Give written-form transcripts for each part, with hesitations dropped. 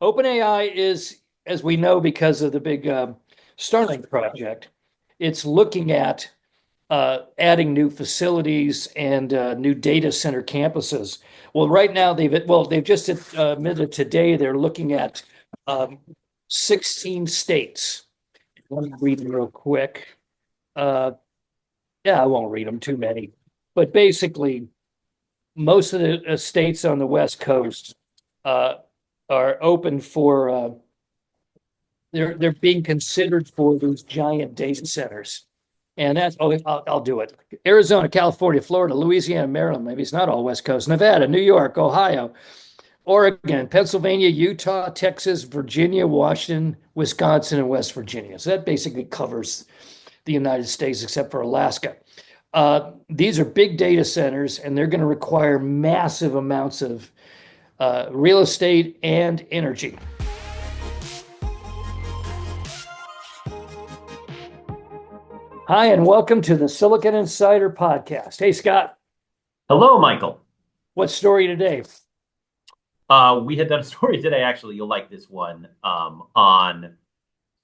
OpenAI is, as we know, because of the big Starlink project, it's looking at adding new facilities and new data center campuses. Well, right now they've just admitted today they're looking at um, 16 states. Let me read them real quick. Uh, yeah, I won't read them too many, but basically, most of the states on the West Coast uh, are open for they're being considered for these giant data centers. And that's, oh, I'll do it. Arizona, California, Florida, Louisiana, Maryland, maybe it's not all West Coast, Nevada, New York, Ohio, Oregon, Pennsylvania, Utah, Texas, Virginia, Washington, Wisconsin, and West Virginia. So that basically covers the United States except for Alaska. These are big data centers, and they're going to require massive amounts of real estate and energy. Hi, and welcome to the Silicon Insider podcast. Hey, Scott, Hello, Michael. what story today? We had done a story today, actually, you'll like this one, on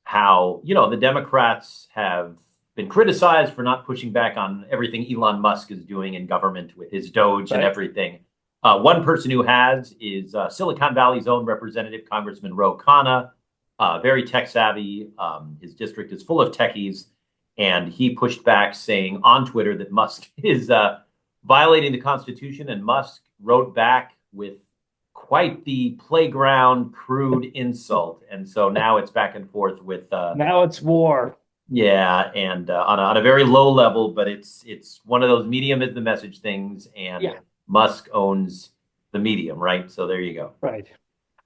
how, the Democrats have been criticized for not pushing back on everything Elon Musk is doing in government with his Doge and Right. everything. One person who has is Silicon Valley's own representative, Congressman Khanna, very tech savvy. His district is full of techies. And he pushed back saying on Twitter that Musk is violating the Constitution. And Musk wrote back with quite the playground, crude insult. And so now it's back and forth with, Now it's war. yeah, and on a very low level, but it's one of those medium is the message things. And Yeah, Musk owns the medium, right? So there you go. right.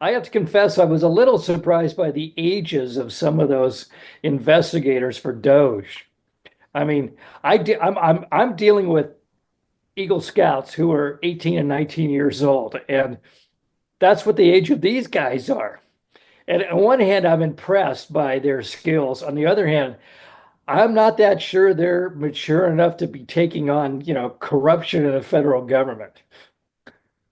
I have to confess, I was a little surprised by the ages of some of those investigators for Doge. I mean, I'm dealing with Eagle Scouts who are 18 and 19 years old, and that's what the age of these guys are. And on one hand, I'm impressed by their skills. On the other hand, I'm not that sure they're mature enough to be taking on, corruption in the federal government.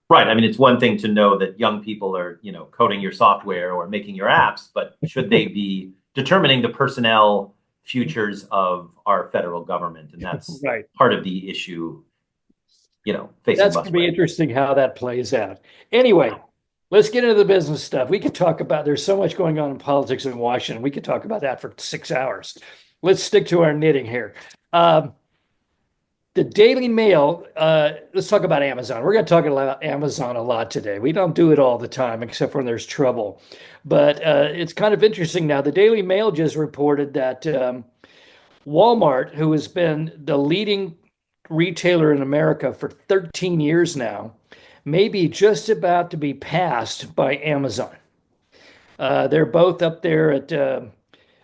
Right. I mean, it's one thing to know that young people are, coding your software or making your apps, but should they be determining the personnel futures of our federal government? And that's Right. part of the issue, facing That's going to Musk be right now. interesting how that plays out. Anyway, let's get into the business stuff. We could talk about, there's so much going on in politics in Washington. We could talk about that for 6 hours. Let's stick to our knitting here. Um, the Daily Mail, let's talk about Amazon. We're going to talk about Amazon a lot today. We don't do it all the time, except when there's trouble. But it's kind of interesting now. The Daily Mail just reported that Walmart, who has been the leading retailer in America for 13 years now, may be just about to be passed by Amazon. They're both up there at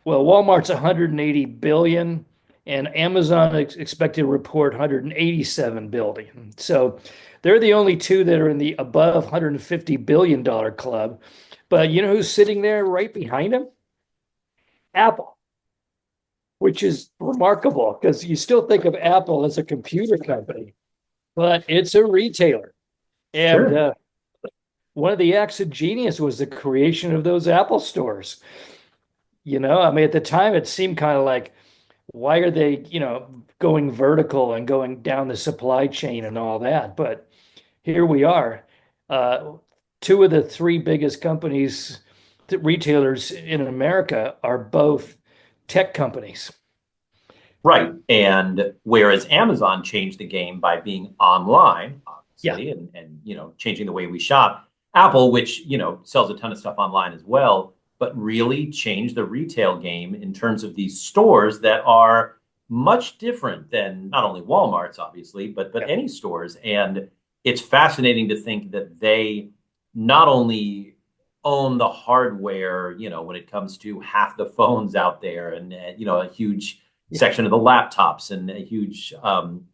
well, Walmart's 180 billion, and Amazon is expected to report 187 billion. So they're the only two that are in the above 150 billion dollar club. But you know who's sitting there right behind them? Apple, which is remarkable because you still think of Apple as a computer company, but it's a retailer. And Sure. one of the acts of genius was the creation of those Apple stores. I mean, at the time, it seemed kind of like, why are they, going vertical and going down the supply chain and all that? But here we are. Uh, Two of the three biggest companies, retailers in America, are both tech companies. Right. And whereas Amazon changed the game by being online, Yeah, obviously, and changing the way we shop, Apple, which, sells a ton of stuff online as well, but really changed the retail game in terms of these stores that are much different than not only Walmart's, obviously, but yeah, any stores. And it's fascinating to think that they not only own the hardware, when it comes to half the phones out there and, a huge yeah. section of the laptops and a huge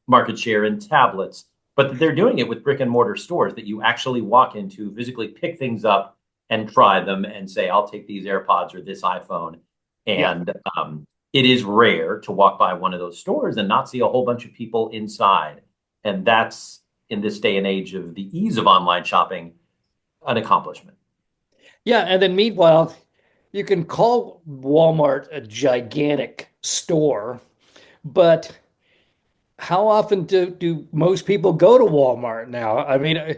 market share in tablets, but that they're doing it with brick and mortar stores that you actually walk into, physically pick things up and try them and say, I'll take these AirPods or this iPhone. Yeah. And it is rare to walk by one of those stores and not see a whole bunch of people inside. And that's in this day and age of the ease of online shopping, an accomplishment. Yeah, and then meanwhile, you can call Walmart a gigantic store, but how often do most people go to Walmart now? I mean,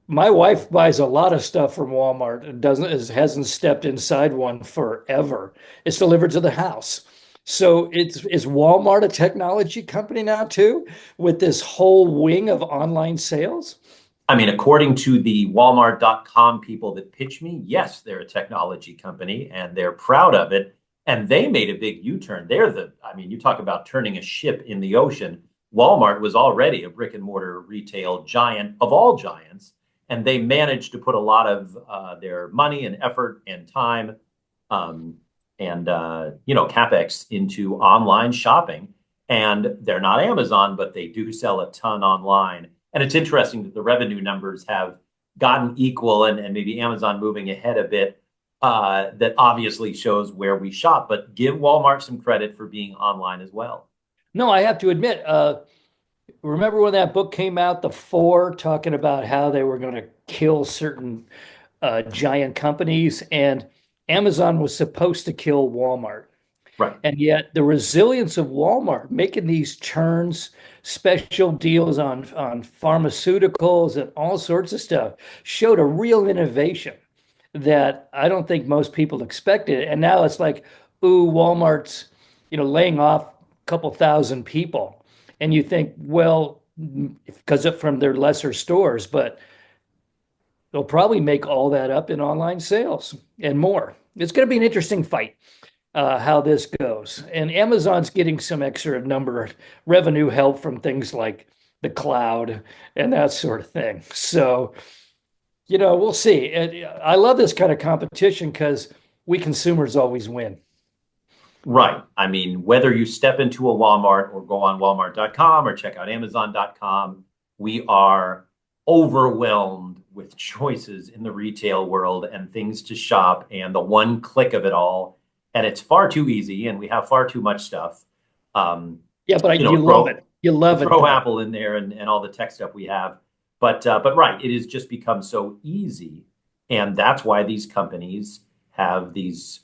my wife buys a lot of stuff from Walmart and hasn't stepped inside one forever. It's delivered to the house. So is Walmart a technology company now too, with this whole wing of online sales? I mean, according to the Walmart.com people that pitch me, yes, they're a technology company and they're proud of it. And they made a big U-turn. I mean, you talk about turning a ship in the ocean. Walmart was already a brick and mortar retail giant of all giants. And they managed to put a lot of their money and effort and time um, and capex into online shopping. And they're not Amazon, but they do sell a ton online. And it's interesting that the revenue numbers have gotten equal and maybe Amazon moving ahead a bit. That obviously shows where we shop, but give Walmart some credit for being online as well. No, I have to admit, remember when that book came out, The Four, talking about how they were going to kill certain giant companies, and Amazon was supposed to kill Walmart. Right. And yet the resilience of Walmart making these turns, special deals on pharmaceuticals and all sorts of stuff showed a real innovation that I don't think most people expected. And now it's like, ooh, Walmart's, laying off a couple thousand people. And you think, well, because of from their lesser stores, but they'll probably make all that up in online sales and more. It's going to be an interesting fight how this goes. And Amazon's getting some extra number revenue help from things like the cloud and that sort of thing. So, we'll see. I love this kind of competition because we consumers always win. Right. I mean, whether you step into a Walmart or go on Walmart.com or check out Amazon.com, we are overwhelmed with choices in the retail world and things to shop and the one click of it all. And it's far too easy, and we have far too much stuff. Um, Yeah, but you you know, love throw it. You love it throw though. Apple in there and all the tech stuff we have. But right, it has just become so easy, and that's why these companies have these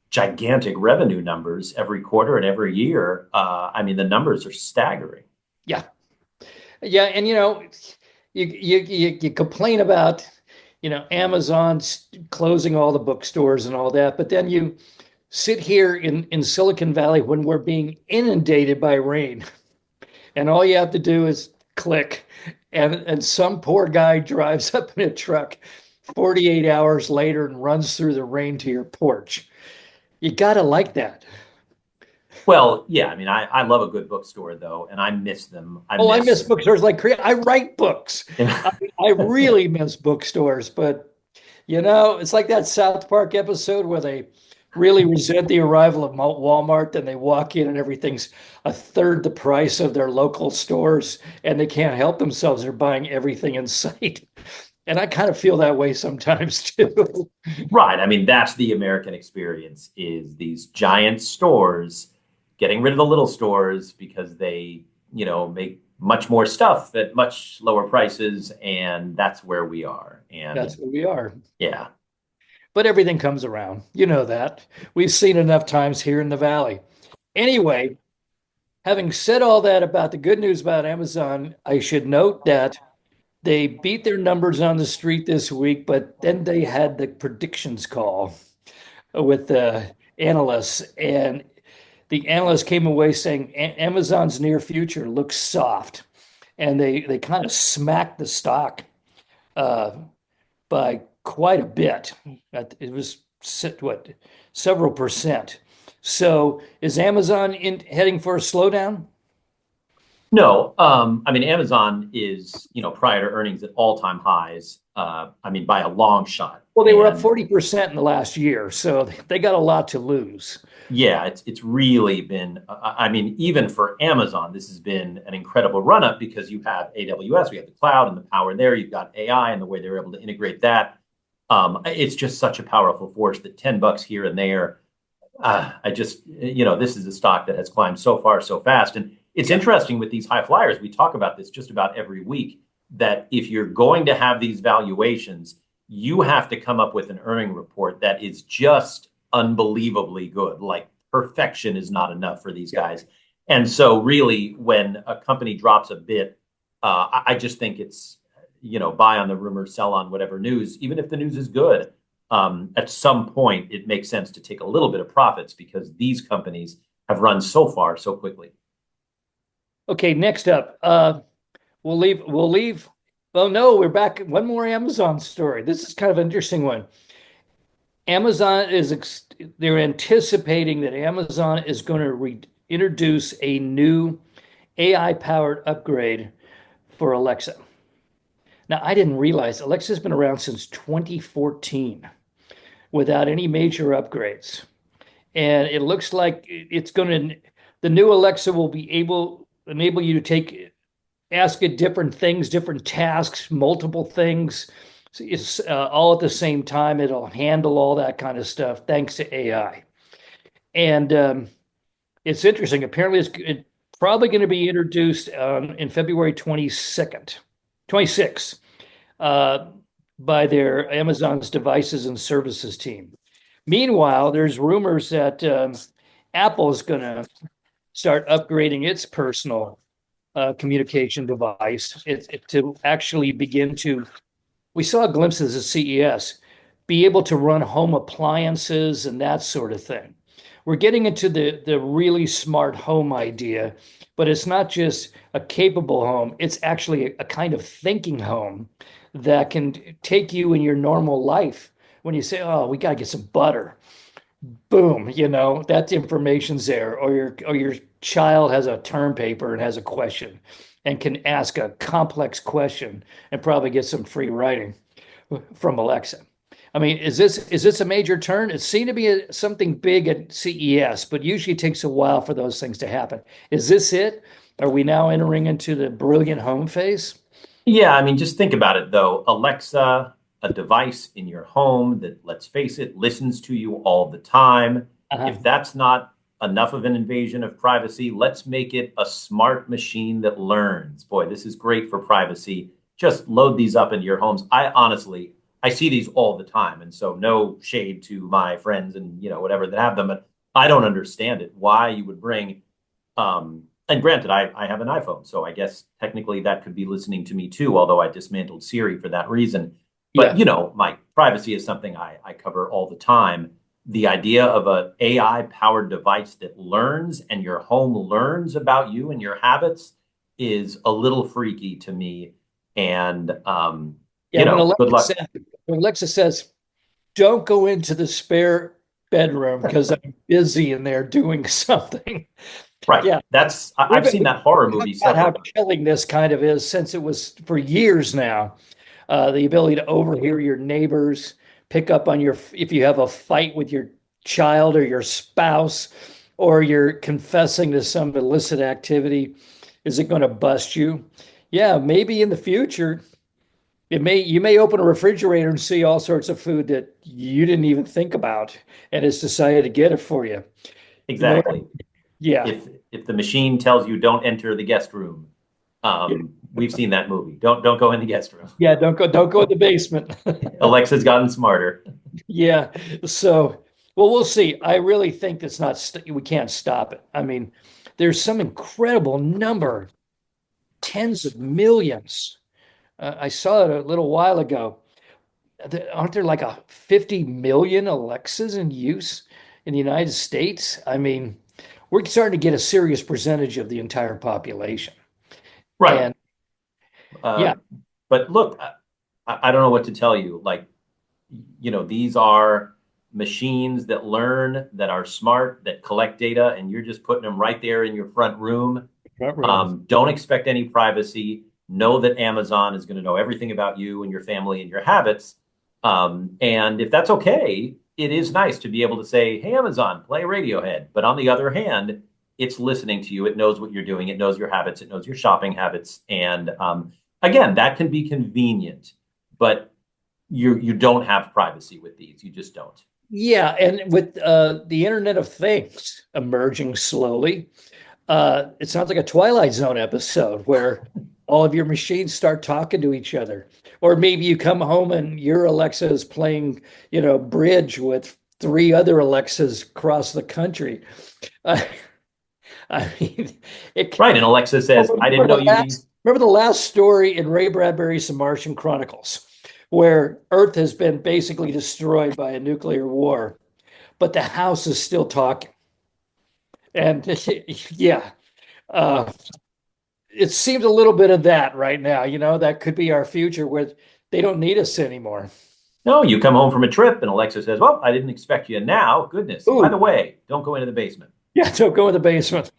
gigantic revenue numbers every quarter and every year. I mean, the numbers are staggering. Yeah. Yeah, and you complain about, Amazon's closing all the bookstores and all that, but then you sit here in Silicon Valley when we're being inundated by rain, and all you have to do is click, and some poor guy drives up in a truck 48 hours later and runs through the rain to your porch. You gotta like that. Well, yeah, I mean, I love a good bookstore though, and I miss them. I Oh, I miss miss. bookstores like crazy. I write books. I really miss bookstores, but it's like that South Park episode where they really resent the arrival of Walmart, then they walk in and everything's a third the price of their local stores, and they can't help themselves. They're buying everything in sight. And I kind of feel that way sometimes too. Right. I mean, that's the American experience is these giant stores getting rid of the little stores because they make much more stuff at much lower prices. And that's where we are. And That's what we are. yeah. But everything comes around. You know that. We've seen enough times here in the Valley. Anyway, having said all that about the good news about Amazon, I should note that they beat their numbers on the street this week, but then they had the predictions call with the analysts, and the analysts came away saying Amazon's near future looks soft, and they kind of smacked the stock uh, by quite a bit. It was what, several percent. So is Amazon heading for a slowdown? No, I mean, Amazon is prior to earnings at all-time highs. I mean, by a long shot. Well, they were up And 40% in the last year, so they got a lot to lose. yeah, it's really been. I mean, even for Amazon, this has been an incredible run up because you have AWS, we have the cloud and the power there. You've got AI and the way they're able to integrate that. It's just such a powerful force that $10 here and there. This is a stock that has climbed so far so fast, and it's Yeah. interesting with these high flyers. We talk about this just about every week that if you're going to have these valuations, you have to come up with an earning report that is just unbelievably good. Like perfection is not enough for these guys. And so really when a company drops a bit, I just think it's, buy on the rumor, sell on whatever news, even if the news is good. At some point, it makes sense to take a little bit of profits because these companies have run so far so quickly. Okay, next up, we'll leave. Oh no, we're back. One more Amazon story. This is kind of an interesting one. Amazon they're anticipating that Amazon is going to introduce a new AI powered upgrade for Alexa. Now, I didn't realize Alexa's been around since 2014 without any major upgrades. And it looks like the new Alexa will be enable you to ask it different things, different tasks, multiple things. It's all at the same time. It'll handle all that kind of stuff thanks to AI. And it's interesting. Apparently, it's probably going to be introduced in February 22nd, 26th, uh, by their Amazon's devices and services team. Meanwhile, there's rumors that Apple is going to start upgrading its personal communication device to actually begin to. We saw glimpses at CES, be able to run home appliances and that sort of thing. We're getting into the really smart home idea, but it's not just a capable home, it's actually a kind of thinking home that can take you in your normal life. When you say, oh, we got to get some butter, boom, that information's there. Or your child has a term paper and has a question and can ask a complex question and probably get some free writing from Alexa. I mean, is this a major turn? It seemed to be something big at CES, but usually it takes a while for those things to happen. Is this it? Are we now entering into the brilliant home phase? Yeah, I mean, just think about it though. Alexa, a device in your home that, let's face it, listens to you all the time. Uh-huh. If that's not enough of an invasion of privacy, let's make it a smart machine that learns. Boy, this is great for privacy. Just load these up into your homes. I see these all the time. And so no shade to my friends and, whatever that have them, but I don't understand it. Why you would bring and granted, I have an iPhone, so I guess technically that could be listening to me too, although I dismantled Siri for that reason. But, Yeah. my privacy is something I cover all the time. The idea of a AI powered device that learns and your home learns about you and your habits is a little freaky to me. And, Yeah, good luck. When Alexa says, don't go into the spare bedroom because I'm busy in there doing something. Right. Yeah, I've seen we've that horror talked movie about several how times. chilling this kind of is since it was for years now. The ability to overhear your neighbors, pick up on if you have a fight with your child or your spouse, or you're confessing to some illicit activity, is it going to bust you? Yeah, maybe in the future, you may open a refrigerator and see all sorts of food that you didn't even think about, and it's decided to get it for you. You know, Exactly. yeah, If the machine tells you don't enter the guest room, we've seen that movie. Don't go in the guest room. yeah. Don't go in the basement. Alexa's gotten smarter. Yeah. So, well, we'll see. I really think that's not, we can't stop it. I mean, there's some incredible number, tens of millions. I saw it a little while ago. Aren't there like 50 million Alexas in use in the United States? I mean, we're starting to get a serious percentage of the entire population. Right. And Uh, yeah, but look, I don't know what to tell you. Like, these are machines that learn, that are smart, that collect data, and you're just putting them right there in your front room. front room. Don't expect any privacy. Know that Amazon is going to know everything about you and your family and your habits. And if that's okay, it is nice to be able to say, hey, Amazon, play Radiohead. But on the other hand, it's listening to you. It knows what you're doing. It knows your habits. It knows your shopping habits. And again, that can be convenient, but you don't have privacy with these. You just don't. Yeah, and with the Internet of Things emerging slowly, it sounds like a Twilight Zone episode where all of your machines start talking to each other. Or maybe you come home and your Alexa is playing, bridge with three other Alexas across the country. Uh, I mean, it. Right. And Alexa Well, says, I didn't know you need. remember the last story in Ray Bradbury's The Martian Chronicles, where Earth has been basically destroyed by a nuclear war, but the house is still talking. And yeah, uh, it seems a little bit of that right now. That could be our future where they don't need us anymore. No, you come home from a trip and Alexa says, well, I didn't expect you now. Goodness. By the Ooh, way, don't go into the basement. yeah, don't go in the basement.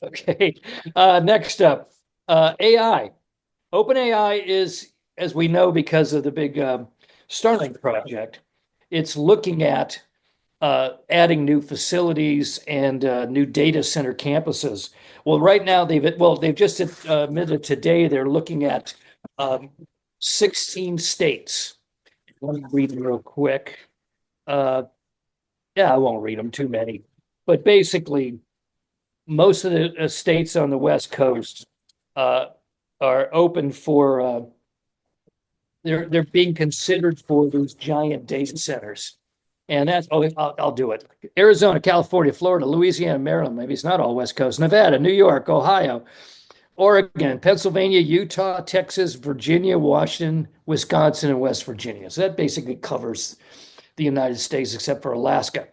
Okay. Next up, AI. OpenAI is, as we know, because of the big Starlink project, it's looking at adding new facilities and new data center campuses. Well, right now they've just admitted today they're looking at um, 16 states. Let me read them real quick. Uh, yeah, I won't read them, too many. But basically, most of the states on the West Coast uh, are open for they're being considered for these giant data centers. And that's, I'll do it. Arizona, California, Florida, Louisiana, Maryland. Maybe it's not all West Coast. Nevada, New York, Ohio, Oregon, Pennsylvania, Utah, Texas, Virginia, Washington, Wisconsin, and West Virginia. So that basically covers the United States except for Alaska.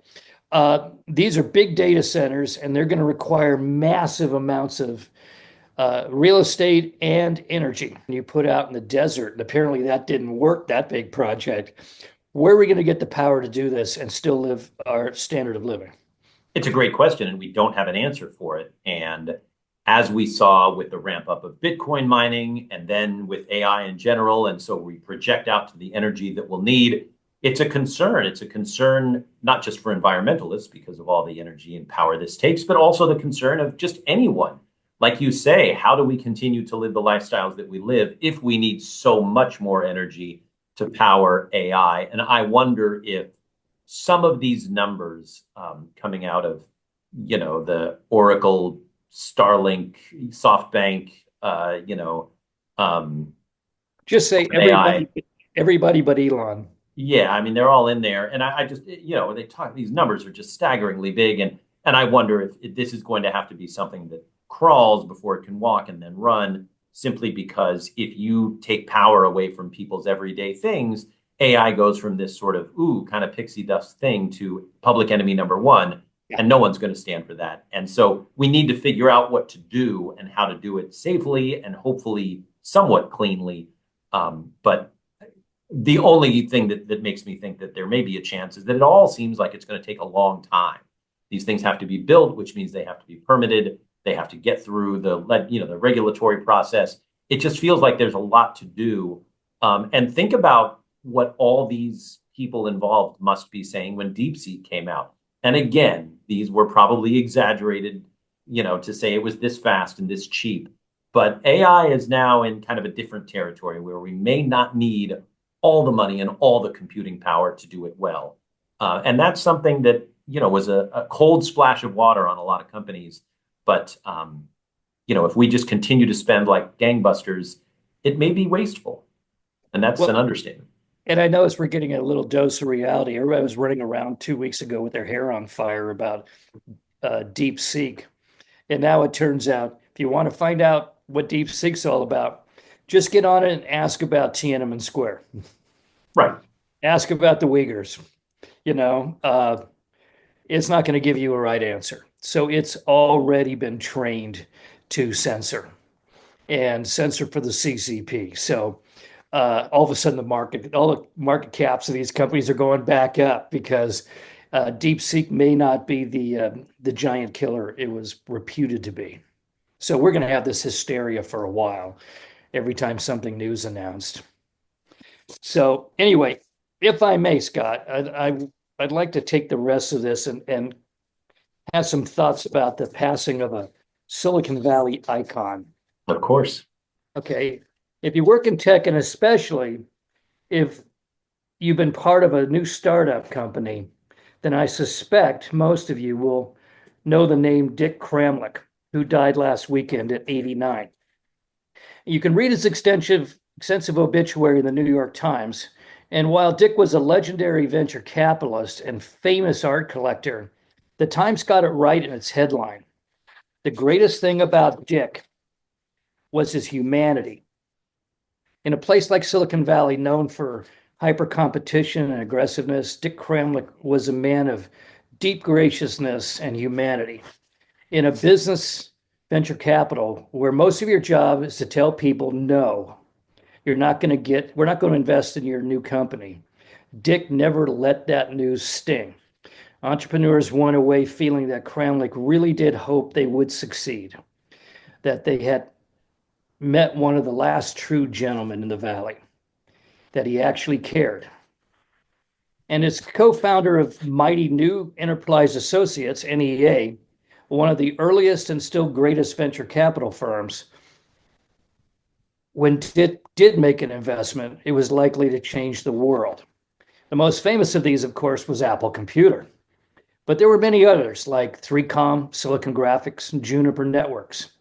These are big data centers, and they're going to require massive amounts of real estate and energy. You put out in the desert, and apparently that didn't work, that big project. Where are we going to get the power to do this and still live our standard of living? It's a great question, and we don't have an answer for it. And as we saw with the ramp up of Bitcoin mining and then with AI in general, and so we project out to the energy that we'll need, it's a concern. It's a concern not just for environmentalists because of all the energy and power this takes, but also the concern of just anyone. Like you say, how do we continue to live the lifestyles that we live if we need so much more energy to power AI? And I wonder if some of these numbers coming out of, the Oracle, Starlink, SoftBank, Just say AI. everybody but Elon. Yeah, I mean, they're all in there. And I just, they talk, these numbers are just staggeringly big. And I wonder if this is going to have to be something that crawls before it can walk and then run, simply because if you take power away from people's everyday things, AI goes from this sort of, kind of pixie dust thing to public enemy number one. Yeah. And no one's going to stand for that. And so we need to figure out what to do and how to do it safely and hopefully somewhat cleanly. But the only thing that makes me think that there may be a chance is that it all seems like it's going to take a long time. These things have to be built, which means they have to be permitted. They have to get through the regulatory process. It just feels like there's a lot to do. And think about what all these people involved must be saying when DeepSeek came out. And again, these were probably exaggerated, to say it was this fast and this cheap. But AI is now in kind of a different territory where we may not need all the money and all the computing power to do it well. And that's something that, was a cold splash of water on a lot of companies. But, if we just continue to spend like gangbusters, it may be wasteful. And that's an understatement. And I noticed we're getting a little dose of reality. Everybody was running around 2 weeks ago with their hair on fire about DeepSeek. And now it turns out, if you want to find out what DeepSeek's all about, just get on it and ask about Tiananmen Square. Right. Ask about the Uyghurs. It's not going to give you a right answer. So it's already been trained to censor and censor for the CCP. So all of a sudden all the market caps of these companies are going back up because DeepSeek may not be the giant killer it was reputed to be. So we're going to have this hysteria for a while every time something new is announced. So anyway, if I may, Scott, I'd like to take the rest of this and have some thoughts about the passing of a Silicon Valley icon. Of course. Okay. If you work in tech, and especially if you've been part of a new startup company, then I suspect most of you will know the name Dick Kramlich. who died last weekend at 89. You can read his extensive obituary in the New York Times. And while Dick was a legendary venture capitalist and famous art collector, the Times got it right in its headline. The greatest thing about Dick was his humanity. In a place like Silicon Valley, known for hyper competition and aggressiveness, Dick Kramlich was a man of deep graciousness and humanity. In a business venture capital where most of your job is to tell people, no, we're not going to invest in your new company. Dick never let that news sting. Entrepreneurs went away feeling that Kramlich really did hope they would succeed, that they had met one of the last true gentlemen in the Valley, that he actually cared. And as co-founder of Mighty New Enterprise Associates, NEA, one of the earliest and still greatest venture capital firms, when Dick did make an investment, it was likely to change the world. The most famous of these, of course, was Apple Computer. But there were many others like 3Com, Silicon Graphics, and Juniper Networks.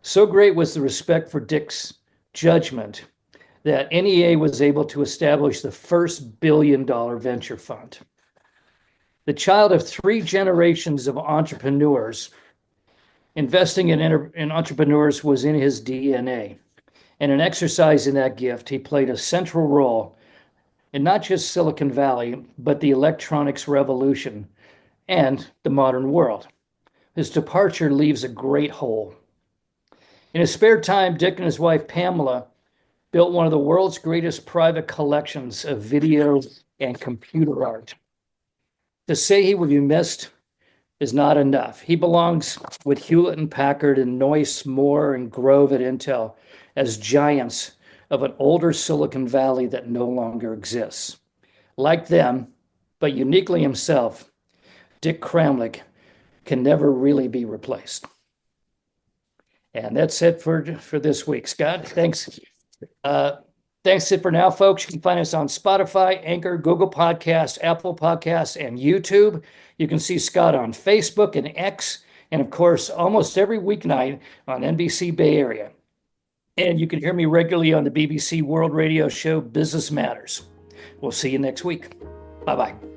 So great was the respect for Dick's judgment that NEA was able to establish the first billion-dollar venture fund. The child of three generations of entrepreneurs, investing in entrepreneurs was in his DNA. And in exercising that gift, he played a central role in not just Silicon Valley, but the electronics revolution and the modern world. His departure leaves a great hole. In his spare time, Dick and his wife, Pamela, built one of the world's greatest private collections of video and computer art. To say he would be missed is not enough. He belongs with Hewlett and Packard and Noyce, Moore, and Grove at Intel as giants of an older Silicon Valley that no longer exists. Like them, but uniquely himself, Dick Kramlich can never really be replaced. And that's it for this week. Scott, thanks. Thanks it for now, folks. You can find us on Spotify, Anchor, Google Podcasts, Apple Podcasts, and YouTube. You can see Scott on Facebook and X, and of course, almost every weeknight on NBC Bay Area. And you can hear me regularly on the BBC World Radio show Business Matters. We'll see you next week. Bye-bye.